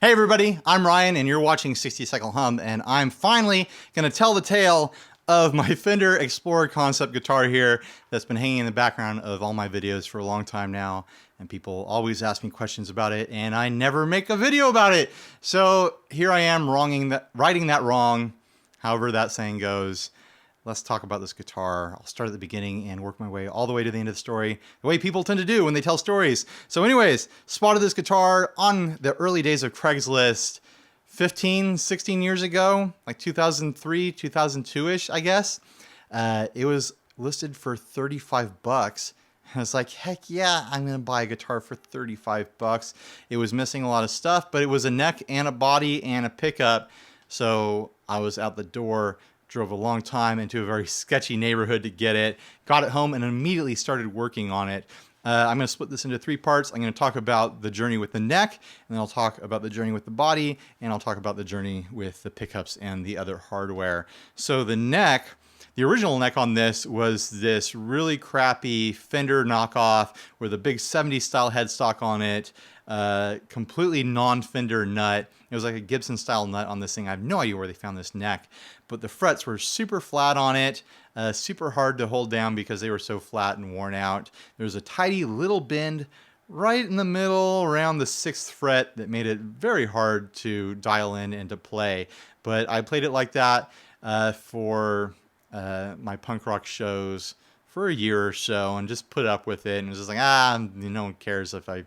Hey everybody, I'm Ryan and you're watching 60 Cycle Hum, and I'm finally going to tell the tale of my Fender Explorer concept guitar here that's been hanging in the background of all my videos for a long time now, and people always ask me questions about it and I never make a video about it. So here I am righting that wrong, however that saying goes. Let's talk about this guitar. I'll start at the beginning and work my way all the way to the end of the story, the way people tend to do when they tell stories. So anyways, spotted this guitar on the early days of Craigslist 15, 16 years ago, like 2003, 2002-ish, I guess. It was listed for 35 bucks. I was like, heck yeah, I'm gonna buy a guitar for 35 bucks. It was missing a lot of stuff, but it was a neck and a body and a pickup. So I was out the door, drove a long time into a very sketchy neighborhood to get it, got it home, and immediately started working on it. I'm going to split this into three parts. I'm going to talk about the journey with the neck, and then I'll talk about the journey with the body, and I'll talk about the journey with the pickups and the other hardware. So the neck, the original neck on this was this really crappy Fender knockoff with a big 70s style headstock on it, completely non-Fender nut. It was like a Gibson style nut on this thing. I have no idea where they found this neck, but the frets were super flat on it, super hard to hold down because they were so flat and worn out. There was a tidy little bend right in the middle around the 6th fret that made it very hard to dial in and to play. But I played it like that for my punk rock shows for a year or so and just put up with it, and it was just like, no one cares if I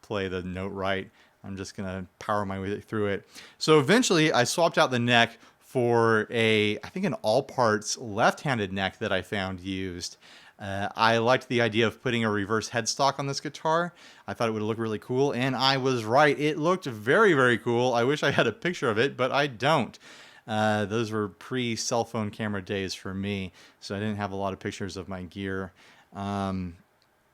play the note right. I'm just gonna power my way through it. So eventually I swapped out the neck for I think an all parts left-handed neck that I found used. I liked the idea of putting a reverse headstock on this guitar. I thought it would look really cool, and I was right. It looked very, very cool. I wish I had a picture of it, but I don't. Those were pre-cell phone camera days for me, so I didn't have a lot of pictures of my gear.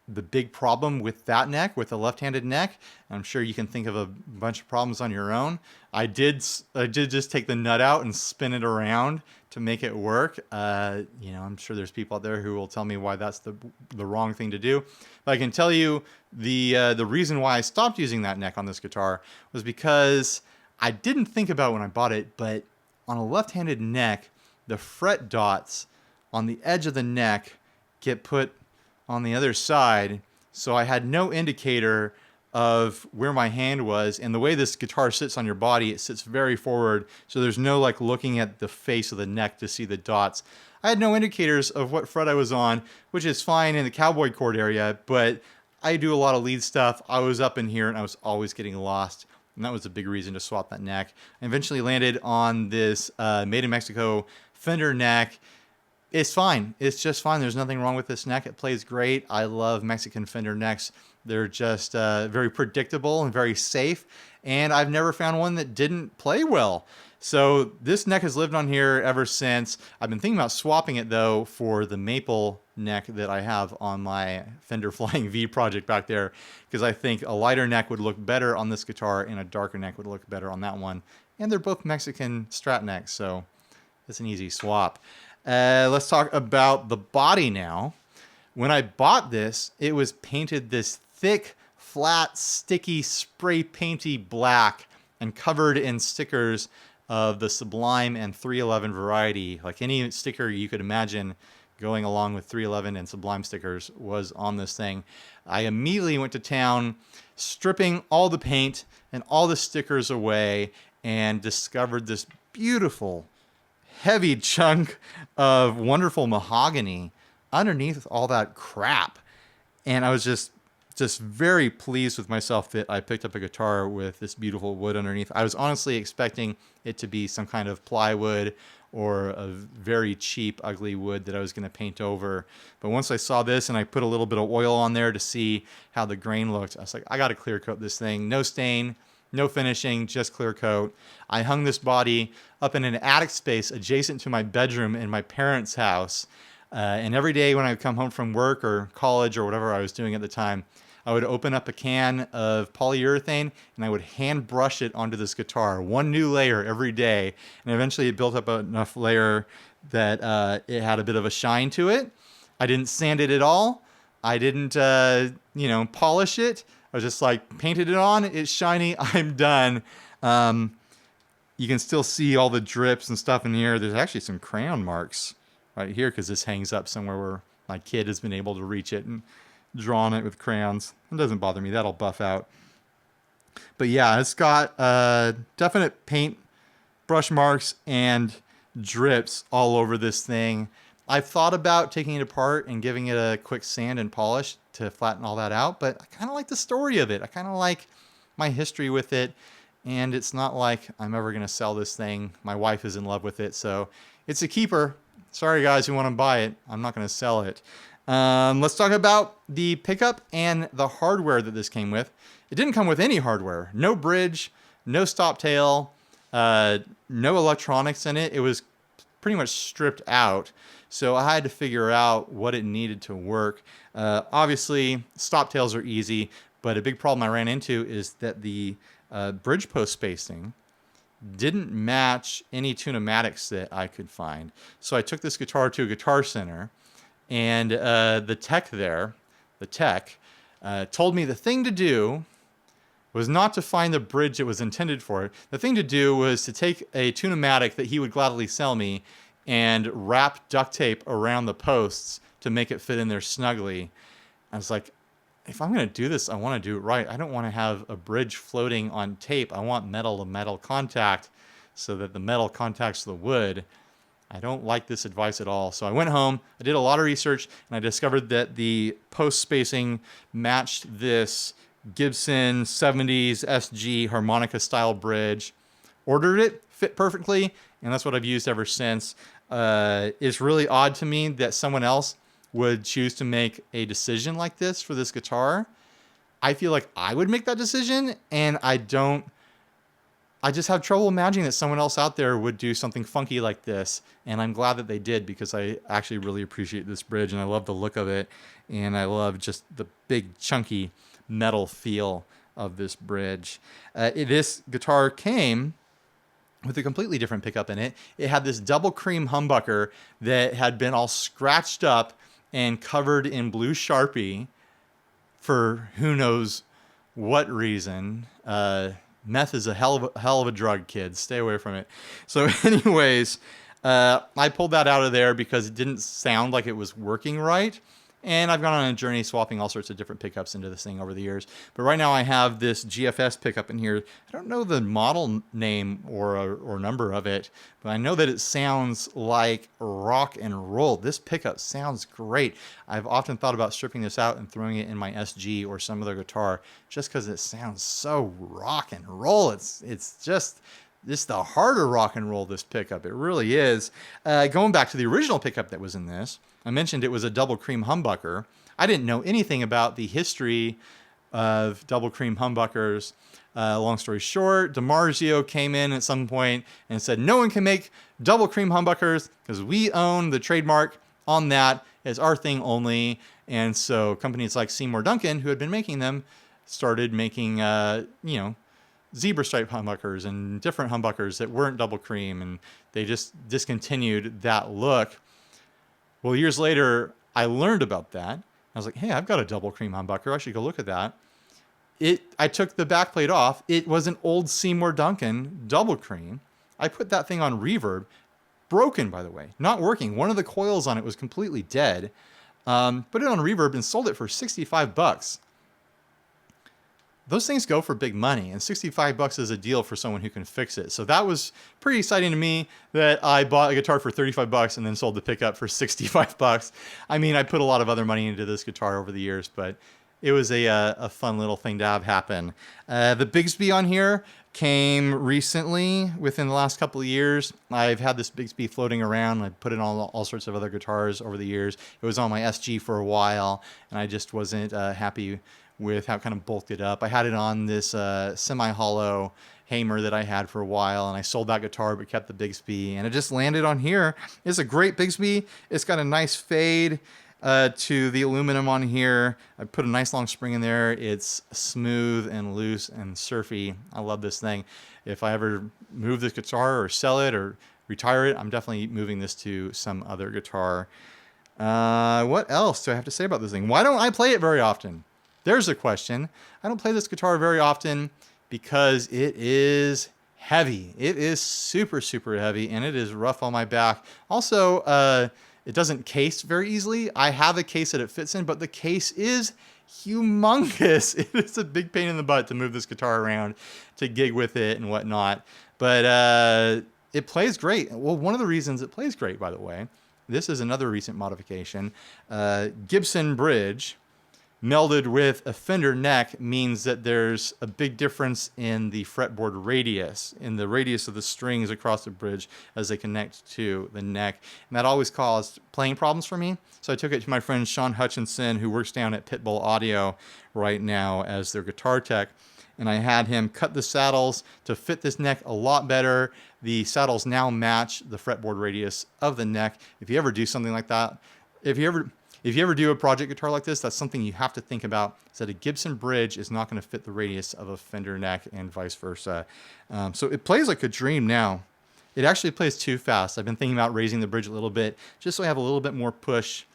The big problem with that neck, with the left-handed neck, I'm sure you can think of a bunch of problems on your own. I did just take the nut out and spin it around to make it work. I'm sure there's people out there who will tell me why that's the wrong thing to do. But I can tell you the reason why I stopped using that neck on this guitar was because I didn't think about it when I bought it, but on a left-handed neck, the fret dots on the edge of the neck get put on the other side, so I had no indicator of where my hand was. And the way this guitar sits on your body, it sits very forward, so there's no like looking at the face of the neck to see the dots. I had no indicators of what fret I was on, which is fine in the cowboy chord area, but I do a lot of lead stuff. I was up in here and I was always getting lost, and that was a big reason to swap that neck. I eventually landed on this made in Mexico Fender neck. It's fine. It's just fine. There's nothing wrong with this neck. It plays great. I love Mexican Fender necks. They're just very predictable and very safe, and I've never found one that didn't play well. So this neck has lived on here ever since. I've been thinking about swapping it, though, for the maple neck that I have on my Fender Flying V project back there, because I think a lighter neck would look better on this guitar and a darker neck would look better on that one. And they're both Mexican Strat necks, so it's an easy swap. Let's talk about the body now. When I bought this, it was painted this thick, flat, sticky, spray painty black and covered in stickers of the Sublime and 311 variety. Like any sticker you could imagine going along with 311 and Sublime stickers was on this thing. I immediately went to town, stripping all the paint and all the stickers away, and discovered this beautiful heavy chunk of wonderful mahogany underneath all that crap. And I was just very pleased with myself that I picked up a guitar with this beautiful wood underneath. I was honestly expecting it to be some kind of plywood or a very cheap, ugly wood that I was going to paint over. But once I saw this and I put a little bit of oil on there to see how the grain looked, I was like, I got to clear coat this thing. No stain, no finishing, just clear coat. I hung this body up in an attic space adjacent to my bedroom in my parents' house. And every day when I would come home from work or college or whatever I was doing at the time, I would open up a can of polyurethane and I would hand brush it onto this guitar, one new layer every day. And eventually it built up enough layer that it had a bit of a shine to it. I didn't sand it at all. I didn't, polish it. I was just like, painted it on, it's shiny, I'm done. You can still see all the drips and stuff in here. There's actually some crayon marks right here because this hangs up somewhere where my kid has been able to reach it and draw on it with crayons. It doesn't bother me. That'll buff out. But yeah, it's got definite paint brush marks and drips all over this thing. I've thought about taking it apart and giving it a quick sand and polish to flatten all that out, but I kind of like the story of it. I kind of like my history with it, and it's not like I'm ever going to sell this thing. My wife is in love with it, so it's a keeper. Sorry, guys who want to buy it. I'm not going to sell it. Let's talk about the pickup and the hardware that this came with. It didn't come with any hardware. No bridge, no stop tail, no electronics in it. It was pretty much stripped out. So I had to figure out what it needed to work. Obviously, stop tails are easy, but a big problem I ran into is that the bridge post spacing didn't match any tunematics that I could find. So I took this guitar to a guitar center, and the tech there, told me the thing to do was not to find the bridge it was intended for. The thing to do was to take a tunematic that he would gladly sell me and wrap duct tape around the posts to make it fit in there snugly. I was like, if I'm going to do this, I want to do it right. I don't want to have a bridge floating on tape. I want metal to metal contact so that the metal contacts the wood. I don't like this advice at all. So I went home, I did a lot of research, and I discovered that the post spacing matched this Gibson 70s SG harmonica style bridge. Ordered it, fit perfectly, and that's what I've used ever since. It's really odd to me that someone else would choose to make a decision like this for this guitar. I feel like I would make that decision, and I just have trouble imagining that someone else out there would do something funky like this, and I'm glad that they did because I actually really appreciate this bridge, and I love the look of it, and I love just the big chunky metal feel of this bridge. This guitar came with a completely different pickup in it. It had this double cream humbucker that had been all scratched up and covered in blue Sharpie for who knows what reason. Meth is a hell of a drug, kids. Stay away from it. So anyways, I pulled that out of there because it didn't sound like it was working right. And I've gone on a journey swapping all sorts of different pickups into this thing over the years. But right now I have this GFS pickup in here. I don't know the model name or number of it, but I know that it sounds like rock and roll. This pickup sounds great. I've often thought about stripping this out and throwing it in my SG or some other guitar just because it sounds so rock and roll. It's just the harder rock and roll, this pickup. It really is. Going back to the original pickup that was in this, I mentioned it was a double cream humbucker. I didn't know anything about the history of double cream humbuckers. Long story short, DiMarzio came in at some point and said, no one can make double cream humbuckers because we own the trademark on that. It's our thing only. And so companies like Seymour Duncan, who had been making them, started making, zebra stripe humbuckers and different humbuckers that weren't double cream, and they just discontinued that look. Well, years later, I learned about that. I was like, hey, I've got a double cream humbucker. I should go look at that. I took the backplate off. It was an old Seymour Duncan double cream. I put that thing on reverb. Broken, by the way. Not working. One of the coils on it was completely dead. Put it on reverb and sold it for $65. Those things go for big money, and $65 is a deal for someone who can fix it. So that was pretty exciting to me that I bought a guitar for $35 and then sold the pickup for $65. I mean, I put a lot of other money into this guitar over the years, but it was a fun little thing to have happen. The Bigsby on here came recently, within the last couple of years. I've had this Bigsby floating around. I put it on all sorts of other guitars over the years. It was on my SG for a while, and I just wasn't happy with how it kind of bulked it up. I had it on this semi-hollow Hamer that I had for a while, and I sold that guitar but kept the Bigsby, and it just landed on here. It's a great Bigsby. It's got a nice fade to the aluminum on here. I put a nice long spring in there. It's smooth and loose and surfy. I love this thing. If I ever move this guitar or sell it or retire it, I'm definitely moving this to some other guitar. What else do I have to say about this thing? Why don't I play it very often? There's a question. I don't play this guitar very often because it is heavy. It is super, super heavy, and it is rough on my back. Also, it doesn't case very easily. I have a case that it fits in, but the case is humongous. It is a big pain in the butt to move this guitar around, to gig with it and whatnot. But it plays great. Well, one of the reasons it plays great, by the way, this is another recent modification. Gibson bridge melded with a Fender neck means that there's a big difference in the fretboard radius, in the radius of the strings across the bridge as they connect to the neck. And that always caused playing problems for me. So I took it to my friend Sean Hutchinson, who works down at Pitbull Audio right now as their guitar tech. And I had him cut the saddles to fit this neck a lot better. The saddles now match the fretboard radius of the neck. If you ever do something like that, if you ever do a project guitar like this, that's something you have to think about, is that a Gibson bridge is not going to fit the radius of a Fender neck and vice versa. So it plays like a dream now. It actually plays too fast. I've been thinking about raising the bridge a little bit, just so I have a little bit more push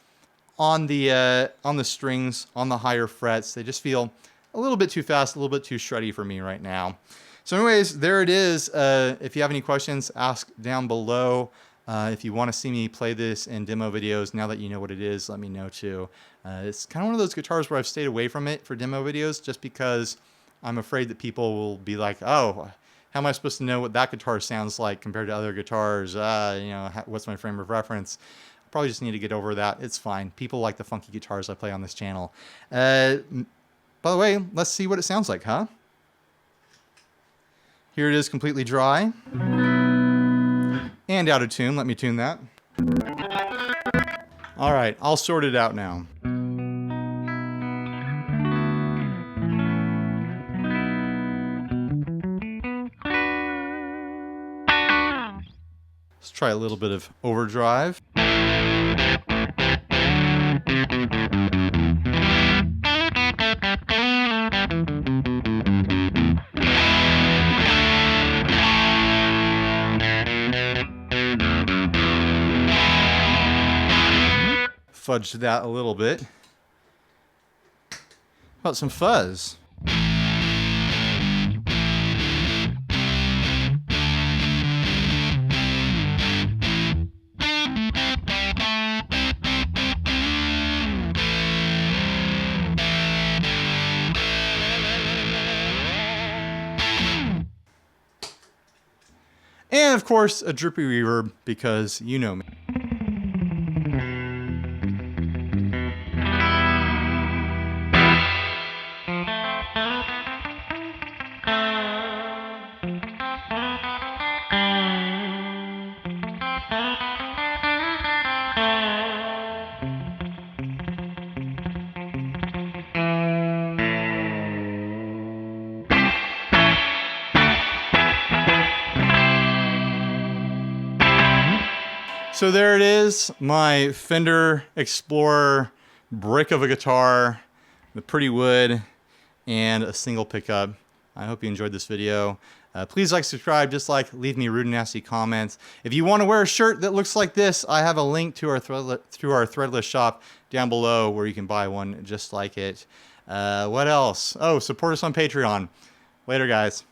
on the strings, on the higher frets. They just feel a little bit too fast, a little bit too shreddy for me right now. So anyways, there it is. If you have any questions, ask down below. If you want to see me play this in demo videos, now that you know what it is, let me know too. It's kind of one of those guitars where I've stayed away from it for demo videos just because I'm afraid that people will be like, oh, how am I supposed to know what that guitar sounds like compared to other guitars? What's my frame of reference? I probably just need to get over that. It's fine. People like the funky guitars I play on this channel. By the way, let's see what it sounds like, huh? Here it is completely dry. And out of tune. Let me tune that. All right, I'll sort it out now. Let's try a little bit of overdrive. Fudge that a little bit. How about some fuzz? And of course, a drippy reverb, because you know me. So there it is, my Fender Explorer brick of a guitar, the pretty wood, and a single pickup. I hope you enjoyed this video. Please like, subscribe, dislike, leave me rude and nasty comments. If you want to wear a shirt that looks like this, I have a link to our threadless shop down below where you can buy one just like it. What else? Oh, support us on Patreon. Later, guys.